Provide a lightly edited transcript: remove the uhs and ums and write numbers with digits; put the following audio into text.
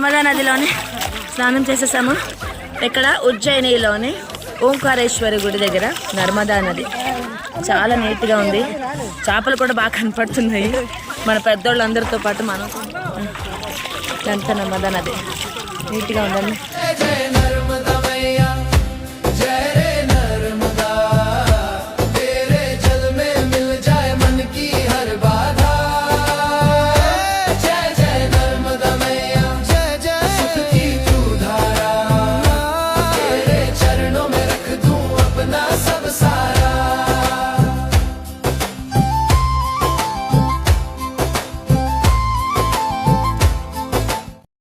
నర్మదా నదిలోనే స్నానం చేసేసాము. ఇక్కడ ఉజ్జయినిలోని ఓంకారేశ్వరి గుడి దగ్గర నర్మదా నది చాలా నీట్గా ఉంది. చేపలు కూడా బాగా కనపడుతున్నాయి. మన పెద్దోళ్ళందరితో పాటు మనం ఎంత నర్మదా నది నీట్గా ఉందండి.